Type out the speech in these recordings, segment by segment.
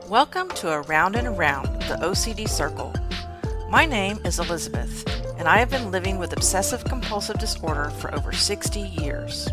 Welcome to Around and Around, the OCD Circle. My name is Elizabeth, and I have been living with obsessive-compulsive disorder for over 60 years.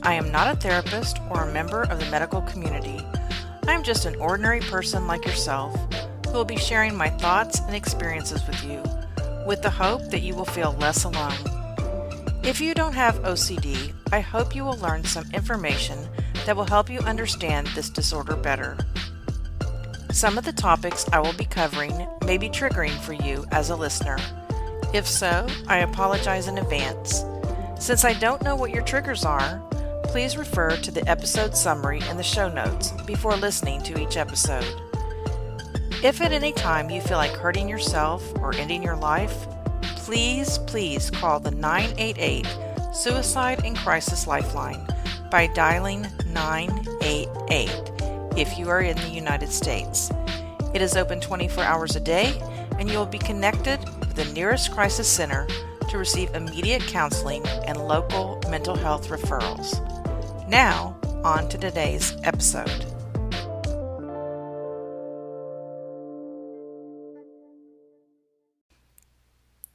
I am not a therapist or a member of the medical community. I am just an ordinary person like yourself who will be sharing my thoughts and experiences with you, with the hope that you will feel less alone. If you don't have OCD, I hope you will learn some information that will help you understand this disorder better. Some of the topics I will be covering may be triggering for you as a listener. If so, I apologize in advance. Since I don't know what your triggers are, please refer to the episode summary in the show notes before listening to each episode. If at any time you feel like hurting yourself or ending your life, please call the 988 Suicide and Crisis Lifeline by dialing 988 if you are in the United States. It is open 24 hours a day, and you will be connected with the nearest crisis center to receive immediate counseling and local mental health referrals. Now, on to today's episode.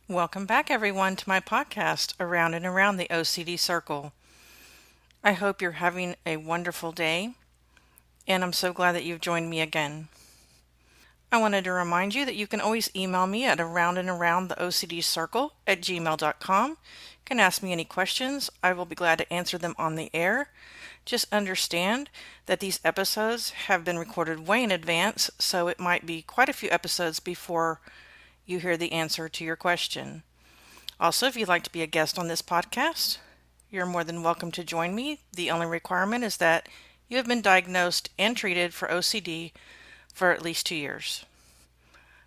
Welcome back, everyone, to my podcast, Around and Around the OCD Circle. I hope you're having a wonderful day, and I'm so glad that you've joined me again. I wanted to remind you that you can always email me at aroundandaroundtheocdcircle@gmail.com. You can ask me any questions. I will be glad to answer them on the air. Just understand that these episodes have been recorded way in advance, so it might be quite a few episodes before you hear the answer to your question. Also, if you'd like to be a guest on this podcast, you're more than welcome to join me. The only requirement is that you have been diagnosed and treated for OCD for at least 2 years.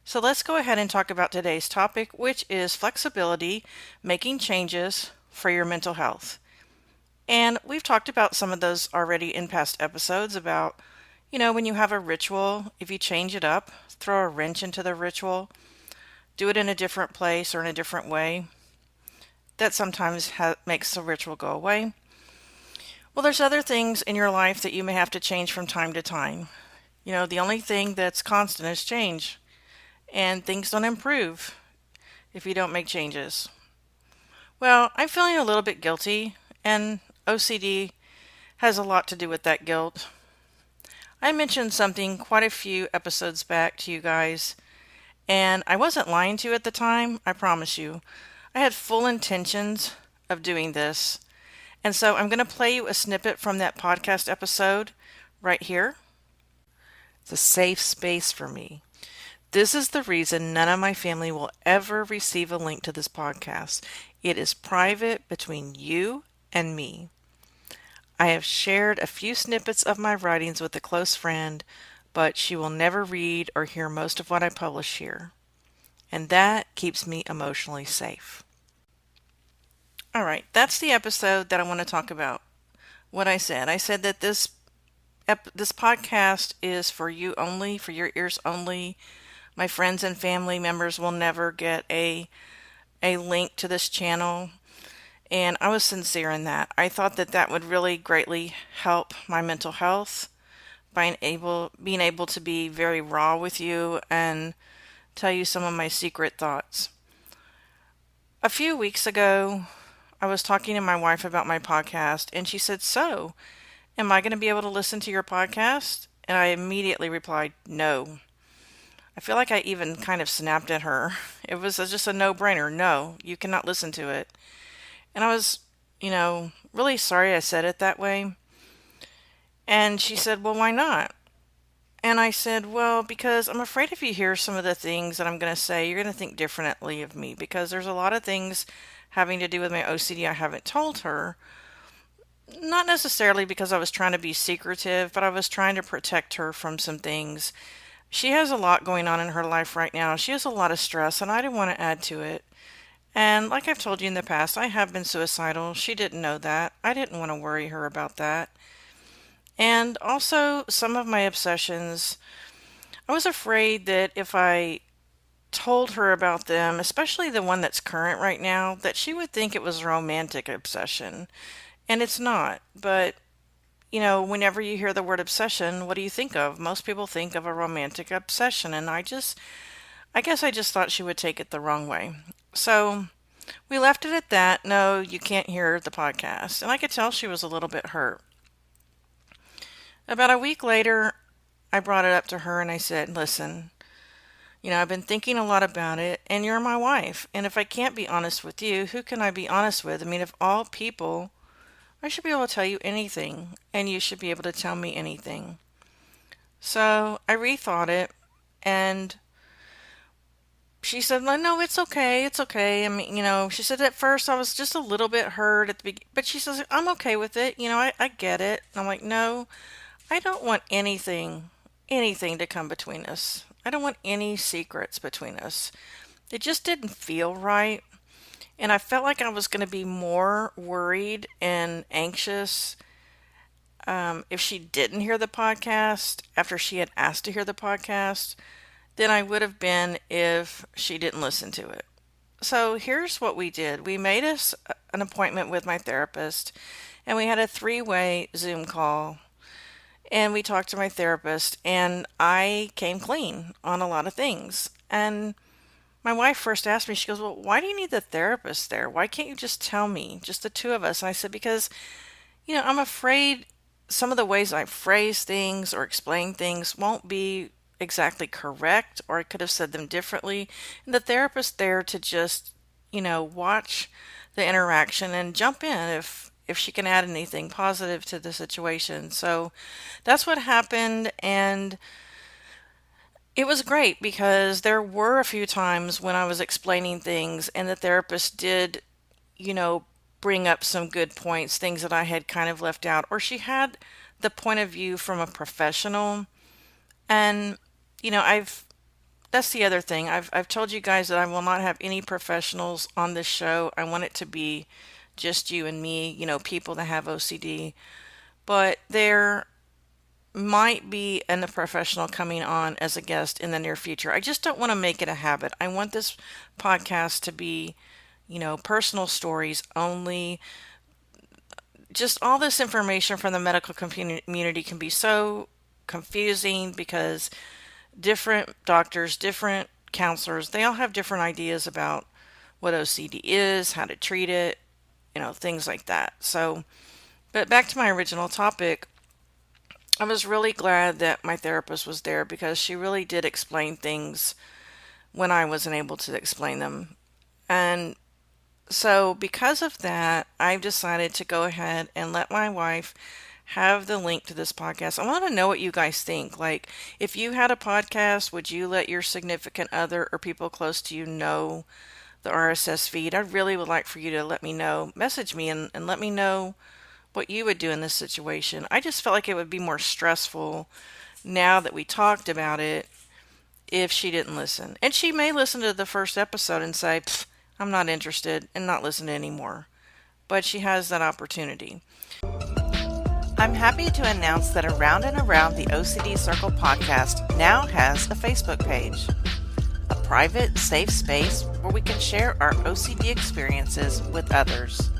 So let's go ahead and talk about today's topic, which is flexibility, making changes for your mental health. And we've talked about some of those already in past episodes about, when you have a ritual, if you change it up, throw a wrench into the ritual, do it in a different place or in a different way, that sometimes makes the ritual go away. Well, there's other things in your life that you may have to change from time to time. The only thing that's constant is change, and things don't improve if you don't make changes. Well, I'm feeling a little bit guilty, and OCD has a lot to do with that guilt. I mentioned something quite a few episodes back to you guys, and I wasn't lying to you at the time, I promise you. I had full intentions of doing this. And so I'm going to play you a snippet from that podcast episode right here. It's a safe space for me. This is the reason none of my family will ever receive a link to this podcast. It is private between you and me. I have shared a few snippets of my writings with a close friend, but she will never read or hear most of what I publish here. And that keeps me emotionally safe. All right, that's the episode that I want to talk about. What I said that this podcast is for you only, for your ears only. My friends and family members will never get a link to this channel, and I was sincere in that. I thought that would really greatly help my mental health by being able to be very raw with you and tell you some of my secret thoughts. A few weeks ago, I was talking to my wife about my podcast, and she said, "So, am I going to be able to listen to your podcast?" And I immediately replied, "No." I feel like I even kind of snapped at her. It was just a no-brainer. No, you cannot listen to it. And I was, really sorry I said it that way. And she said, "Well, why not?" And I said, "Well, because I'm afraid if you hear some of the things that I'm going to say, you're going to think differently of me, because there's a lot of things having to do with my OCD I haven't told her. Not necessarily because I was trying to be secretive, but I was trying to protect her from some things. She has a lot going on in her life right now. She has a lot of stress, and I didn't want to add to it. And like I've told you in the past, I have been suicidal. She didn't know that. I didn't want to worry her about that. And also, some of my obsessions, I was afraid that if I told her about them, especially the one that's current right now, that she would think it was a romantic obsession. And it's not. But whenever you hear the word obsession, what do you think of? Most people think of a romantic obsession, and I guess I just thought she would take it the wrong way. So we left it at that. No, you can't hear the podcast. And I could tell she was a little bit hurt. About a week later, I brought it up to her and I said, listen, I've been thinking a lot about it, and you're my wife. And if I can't be honest with you, who can I be honest with? I mean, of all people, I should be able to tell you anything, and you should be able to tell me anything. So I rethought it, and she said, no, it's okay, it's okay. I mean, she said at first I was just a little bit hurt at the beginning, but she says, I'm okay with it. I get it. And I'm like, no, I don't want anything to come between us. I don't want any secrets between us. It just didn't feel right. And I felt like I was going to be more worried and anxious if she didn't hear the podcast after she had asked to hear the podcast than I would have been if she didn't listen to it. So here's what we did. We made us an appointment with my therapist, and we had a three-way Zoom call. And we talked to my therapist, and I came clean on a lot of things. And my wife first asked me, she goes, well, why do you need the therapist there? Why can't you just tell me, just the two of us? And I said, because, I'm afraid some of the ways I phrase things or explain things won't be exactly correct, or I could have said them differently. And the therapist there to just, watch the interaction and jump in if she can add anything positive to the situation. So that's what happened, and it was great because there were a few times when I was explaining things and the therapist did, you know, bring up some good points, things that I had kind of left out, or she had the point of view from a professional. And, I've that's the other thing. I've told you guys that I will not have any professionals on this show. I want it to be just you and me, people that have OCD. But there might be a professional coming on as a guest in the near future. I just don't want to make it a habit. I want this podcast to be, personal stories only. Just all this information from the medical community can be so confusing because different doctors, different counselors, they all have different ideas about what OCD is, how to treat it, things like that. So, but back to my original topic, I was really glad that my therapist was there because she really did explain things when I wasn't able to explain them. And so because of that, I've decided to go ahead and let my wife have the link to this podcast. I want to know what you guys think. Like, if you had a podcast, would you let your significant other or people close to you know the RSS feed? I really would like for you to let me know. Message me and let me know what you would do in this situation. I just felt like it would be more stressful now that we talked about it if she didn't listen. And she may listen to the first episode and say, I'm not interested, and not listen to anymore. But she has that opportunity. I'm happy to announce that Around and Around the OCD Circle podcast now has a Facebook page. A private, safe space where we can share our OCD experiences with others.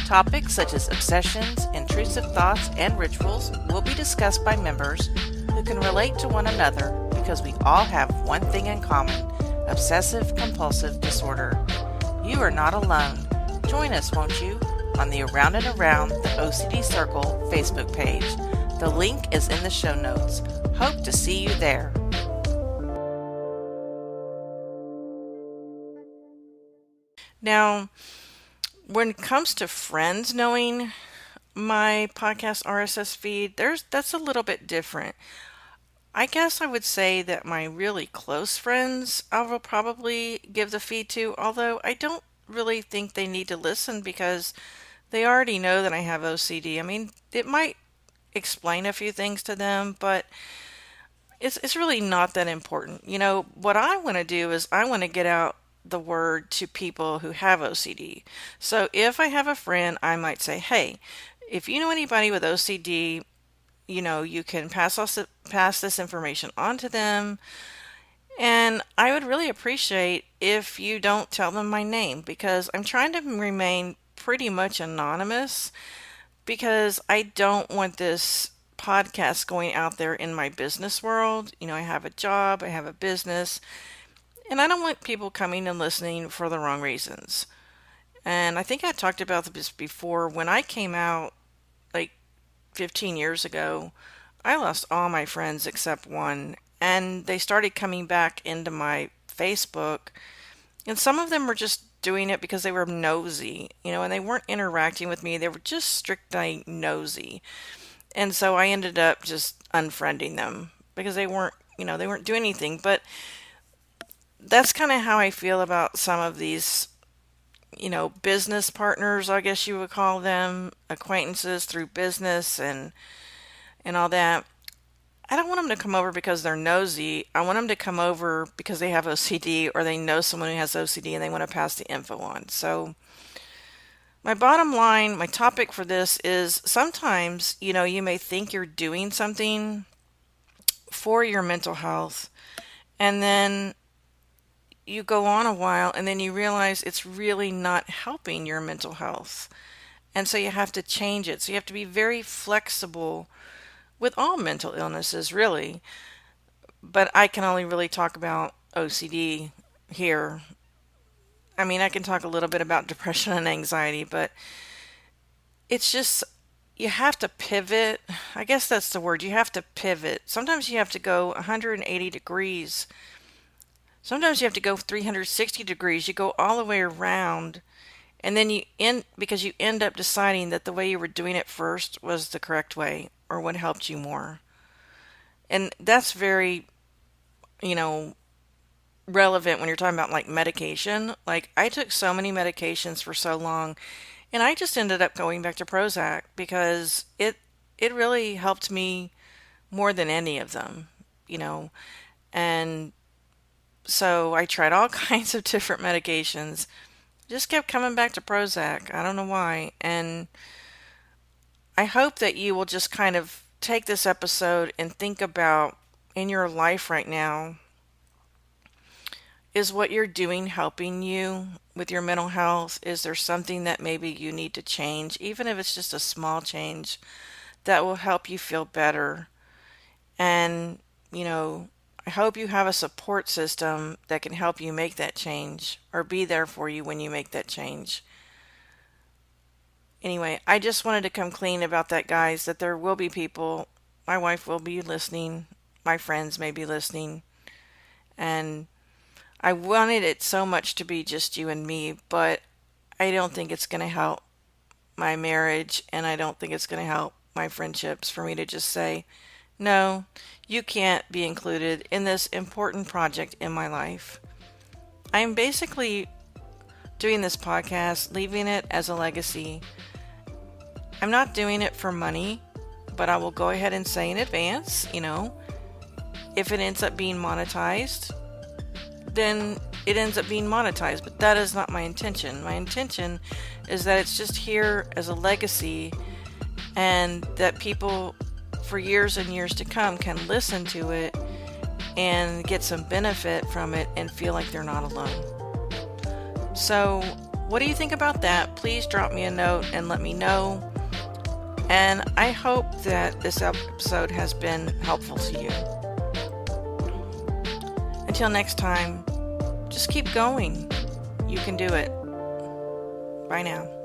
Topics such as obsessions, intrusive thoughts, and rituals will be discussed by members who can relate to one another because we all have one thing in common: obsessive-compulsive disorder. You are not alone. Join us, won't you, on the Around and Around the OCD Circle Facebook page. The link is in the show notes. Hope to see you there. Now, when it comes to friends knowing my podcast RSS feed, that's a little bit different. I guess I would say that my really close friends I will probably give the feed to, although I don't really think they need to listen because they already know that I have OCD. I mean, it might explain a few things to them, but it's really not that important. What I want to do is I want to get out the word to people who have OCD. So if I have a friend, I might say, hey, if you know anybody with OCD, you can pass this information on to them. And I would really appreciate if you don't tell them my name because I'm trying to remain pretty much anonymous because I don't want this podcast going out there in my business world. I have a job, I have a business, and I don't want people coming and listening for the wrong reasons. And I think I talked about this before. When I came out like 15 years ago, I lost all my friends except one, and they started coming back into my Facebook, and some of them were just doing it because they were nosy, and they weren't interacting with me. They were just strictly nosy. And so I ended up just unfriending them because they weren't doing anything. But that's kind of how I feel about some of these, business partners, I guess you would call them, acquaintances through business and all that. I don't want them to come over because they're nosy. I want them to come over because they have OCD or they know someone who has OCD and they want to pass the info on. So my bottom line, my topic for this is sometimes, you may think you're doing something for your mental health, and then you go on a while and then you realize it's really not helping your mental health. And so you have to change it. So you have to be very flexible with all mental illnesses, really. But I can only really talk about OCD here. I mean, I can talk a little bit about depression and anxiety, but it's just, you have to pivot. I guess that's the word. You have to pivot. Sometimes you have to go 180 degrees. Sometimes you have to go 360 degrees. You go all the way around, and then because you end up deciding that the way you were doing it first was the correct way or what helped you more. And that's very, relevant when you're talking about like medication. Like, I took so many medications for so long, and I just ended up going back to Prozac because it really helped me more than any of them, and so I tried all kinds of different medications, just kept coming back to Prozac. I don't know why. And I hope that you will just kind of take this episode and think about, in your life right now, is what you're doing helping you with your mental health? Is there something that maybe you need to change, even if it's just a small change that will help you feel better? And, I hope you have a support system that can help you make that change or be there for you when you make that change. Anyway, I just wanted to come clean about that, guys, that there will be people, my wife will be listening, my friends may be listening, and I wanted it so much to be just you and me, but I don't think it's going to help my marriage, and I don't think it's going to help my friendships for me to just say, no, you can't be included in this important project in my life. I'm basically doing this podcast, leaving it as a legacy. I'm not doing it for money, but I will go ahead and say in advance, if it ends up being monetized, then it ends up being monetized, but that is not my intention. My intention is that it's just here as a legacy, and that people for years and years to come can listen to it and get some benefit from it and feel like they're not alone. So what do you think about that? Please drop me a note and let me know. And I hope that this episode has been helpful to you. Until next time, just keep going. You can do it. Bye now.